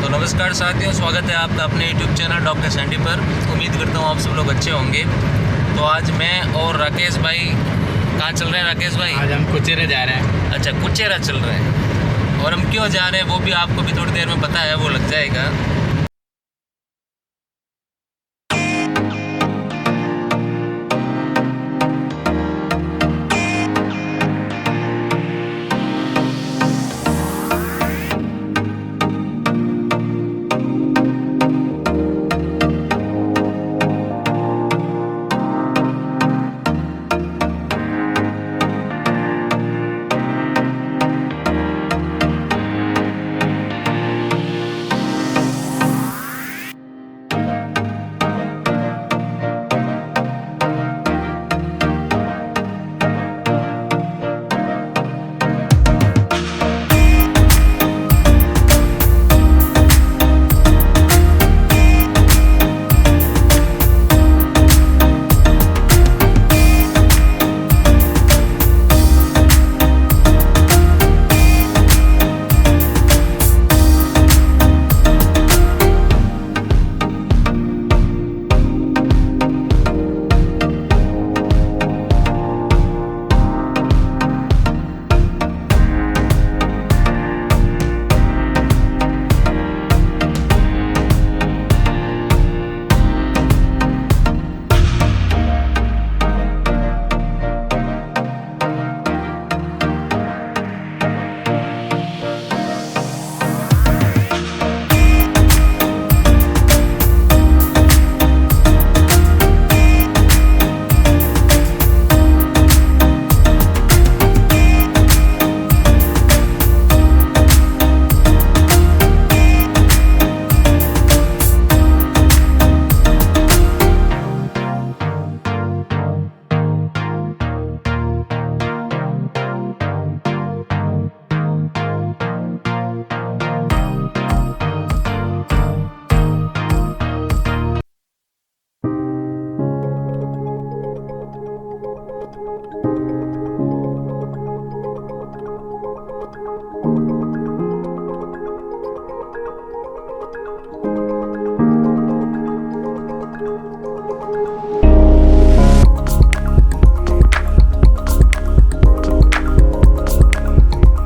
तो नमस्कार साथियों, स्वागत है आपका अपने YouTube चैनल डॉक्टर सैंडी पर। उम्मीद करता हूँ आप सब लोग अच्छे होंगे। तो आज मैं और राकेश भाई कहाँ चल रहे हैं? राकेश भाई, आज हम कुचेरा जा रहे हैं। अच्छा, कुचेरा चल रहे हैं। और हम क्यों जा रहे हैं वो भी आपको भी थोड़ी देर में पता है, वो लग जाएगा।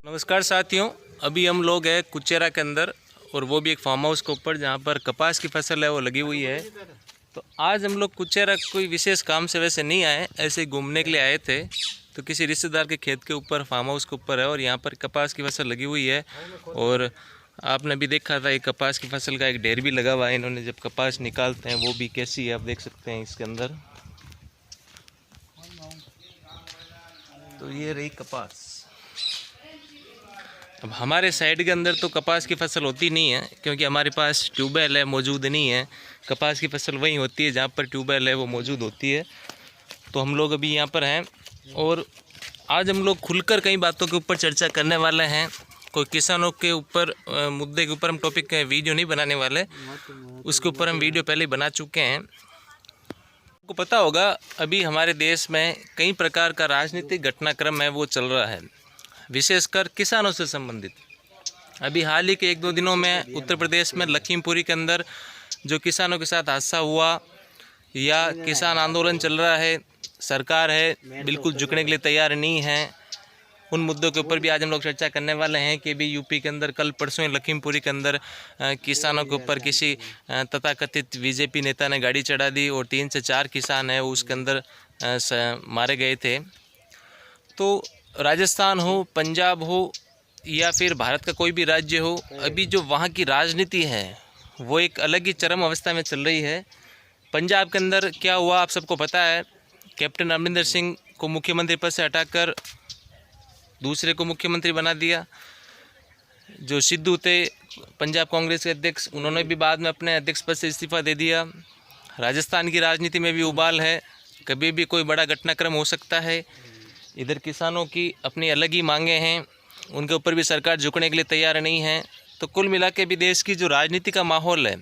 नमस्कार साथियों, अभी हम लोग हैं कुचेरा के अंदर, और वो भी एक फार्म हाउस के ऊपर जहाँ पर कपास की फसल है वो लगी हुई है। तो आज हम लोग कुचेरा कोई विशेष काम से वैसे नहीं आए, ऐसे ही घूमने के लिए आए थे। तो किसी रिश्तेदार के खेत के ऊपर फार्म हाउस के ऊपर है और यहाँ पर कपास की फसल लगी हुई है। और आपने भी देखा था एक कपास की फसल का एक ढेर भी लगा हुआ है। इन्होंने जब कपास निकालते हैं वो भी कैसी है आप देख सकते हैं इसके अंदर। तो ये रही कपास। अब हमारे साइड के अंदर तो कपास की फसल होती नहीं है, क्योंकि हमारे पास ट्यूबवेल है मौजूद नहीं है। कपास की फसल वहीं होती है जहाँ पर ट्यूबवेल है वो मौजूद होती है। तो हम लोग अभी यहाँ पर हैं और आज हम लोग खुलकर कई बातों के ऊपर चर्चा करने वाले हैं। कोई किसानों के ऊपर मुद्दे के ऊपर हम टॉपिक वीडियो नहीं बनाने वाले, उसके ऊपर हम वीडियो पहले ही बना चुके हैं। आपको पता होगा अभी हमारे देश में कई प्रकार का राजनीतिक घटनाक्रम है वो चल रहा है, विशेषकर किसानों से संबंधित। अभी हाल ही के 1-2 दिनों में उत्तर प्रदेश में लखीमपुरी के अंदर जो किसानों के साथ हादसा हुआ, या किसान आंदोलन चल रहा है, सरकार है बिल्कुल झुकने के लिए तैयार नहीं है। उन मुद्दों के ऊपर भी आज हम लोग चर्चा करने वाले हैं कि भी यूपी के अंदर कल परसों लखीमपुरी के अंदर किसानों के ऊपर किसी तथाकथित बीजेपी नेता ने गाड़ी चढ़ा दी और 3 से 4 किसान हैं उसके अंदर मारे गए थे। तो राजस्थान हो, पंजाब हो, या फिर भारत का कोई भी राज्य हो, अभी जो वहाँ की राजनीति है वो एक अलग ही चरम अवस्था में चल रही है। पंजाब के अंदर क्या हुआ आप सबको पता है। कैप्टन अमरिंदर सिंह को मुख्यमंत्री पद से हटाकर दूसरे को मुख्यमंत्री बना दिया। जो सिद्धू थे पंजाब कांग्रेस के अध्यक्ष, उन्होंने भी बाद में अपने अध्यक्ष पद से इस्तीफा दे दिया। राजस्थान की राजनीति में भी उबाल है, कभी भी कोई बड़ा घटनाक्रम हो सकता है। इधर किसानों की अपनी अलग ही मांगे हैं, उनके ऊपर भी सरकार झुकने के लिए तैयार नहीं है। तो कुल मिला के भी देश की जो राजनीति का माहौल है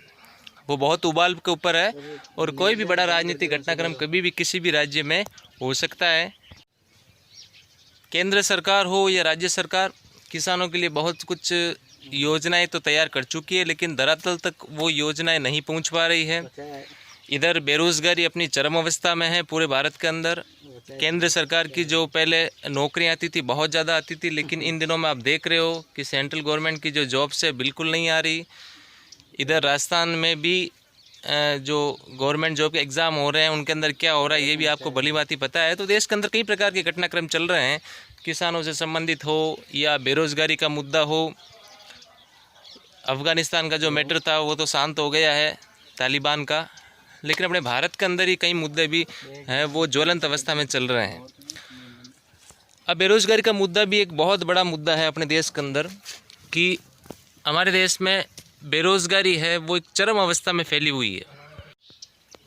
वो बहुत उबाल के ऊपर है, और कोई भी बड़ा राजनीतिक घटनाक्रम कभी भी किसी भी राज्य में हो सकता है। केंद्र सरकार हो या राज्य सरकार, किसानों के लिए बहुत कुछ योजनाएं तो तैयार कर चुकी है, लेकिन धरातल तक वो योजनाएं नहीं पहुंच पा रही है। इधर बेरोज़गारी अपनी चरम अवस्था में है पूरे भारत के अंदर। केंद्र सरकार की जो पहले नौकरियां आती थी बहुत ज़्यादा आती थी, लेकिन इन दिनों में आप देख रहे हो कि सेंट्रल गवर्नमेंट की जो जॉब्स है बिल्कुल नहीं आ रही। इधर राजस्थान में भी जो गवर्नमेंट जॉब के एग्ज़ाम हो रहे हैं उनके अंदर क्या हो रहा है ये भी आपको भली भांति पता है। तो देश के अंदर कई प्रकार के घटनाक्रम चल रहे हैं, किसानों से संबंधित हो या बेरोज़गारी का मुद्दा हो। अफ़गानिस्तान का जो मैटर था वो तो शांत हो गया है तालिबान का, लेकिन अपने भारत के अंदर ही कई मुद्दे भी हैं वो ज्वलंत अवस्था में चल रहे हैं। अब बेरोज़गारी का मुद्दा भी एक बहुत बड़ा मुद्दा है अपने देश के अंदर, कि हमारे देश में बेरोज़गारी है वो एक चरम अवस्था में फैली हुई है।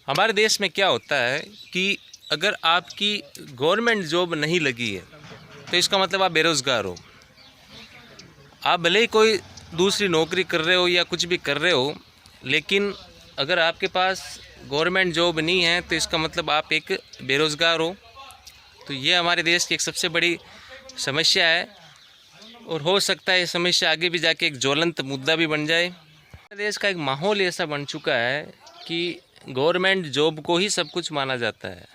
हमारे देश में क्या होता है कि अगर आपकी गवर्नमेंट जॉब नहीं लगी है तो इसका मतलब आप बेरोज़गार हो। आप भले ही कोई दूसरी नौकरी कर रहे हो या कुछ भी कर रहे हो, लेकिन अगर आपके पास गवर्नमेंट जॉब नहीं है तो इसका मतलब आप एक बेरोज़गार हो। तो ये हमारे देश की एक सबसे बड़ी समस्या है, और हो सकता है ये समस्या आगे भी जाके एक ज्वलंत मुद्दा भी बन जाए। देश का एक माहौल ऐसा बन चुका है कि गवर्नमेंट जॉब को ही सब कुछ माना जाता है,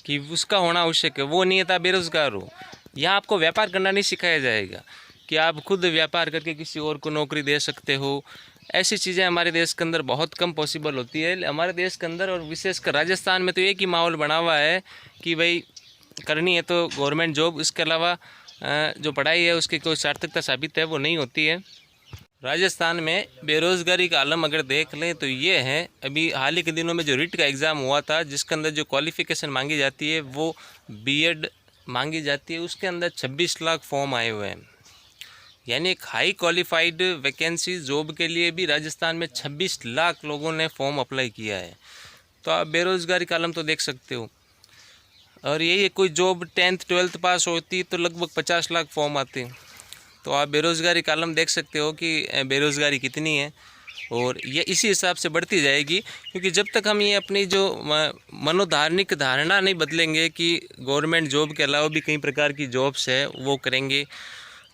कि उसका होना आवश्यक है, वो नहीं है तो आप बेरोज़गार हो। यहाँ आपको व्यापार करना नहीं सिखाया जाएगा कि आप खुद व्यापार करके किसी और को नौकरी दे सकते हो। ऐसी चीज़ें हमारे देश के अंदर बहुत कम पॉसिबल होती है हमारे देश के अंदर, और विशेषकर राजस्थान में तो एक ही माहौल बना हुआ है कि भाई करनी है तो गवर्नमेंट जॉब, इसके अलावा जो पढ़ाई है उसकी कोई सार्थकता साबित है वो नहीं होती है। राजस्थान में बेरोज़गारी का आलम अगर देख लें तो ये है, अभी हाल ही के दिनों में जो रिट का एग्ज़ाम हुआ था जिसके अंदर जो क्वालिफ़िकेशन मांगी जाती है वो बीएड मांगी जाती है, उसके अंदर 26 लाख फॉर्म आए हुए हैं। यानी एक हाई क्वालिफाइड वैकेंसी जॉब के लिए भी राजस्थान में 26 लाख लोगों ने फॉर्म अप्लाई किया है। तो आप बेरोज़गारी का आलम तो देख सकते हो। और यही कोई जॉब 10th 12th पास होती तो लगभग 50 लाख फॉर्म आते। तो आप बेरोज़गारी का आलम देख सकते हो कि बेरोज़गारी कितनी है, और ये इसी हिसाब से बढ़ती जाएगी, क्योंकि जब तक हम ये अपनी जो मनोधार्मिक धारणा नहीं बदलेंगे कि गवर्नमेंट जॉब के अलावा भी कई प्रकार की जॉब्स है वो करेंगे,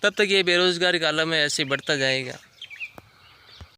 तब तक ये बेरोज़गारी का आलम है ऐसे बढ़ता जाएगा।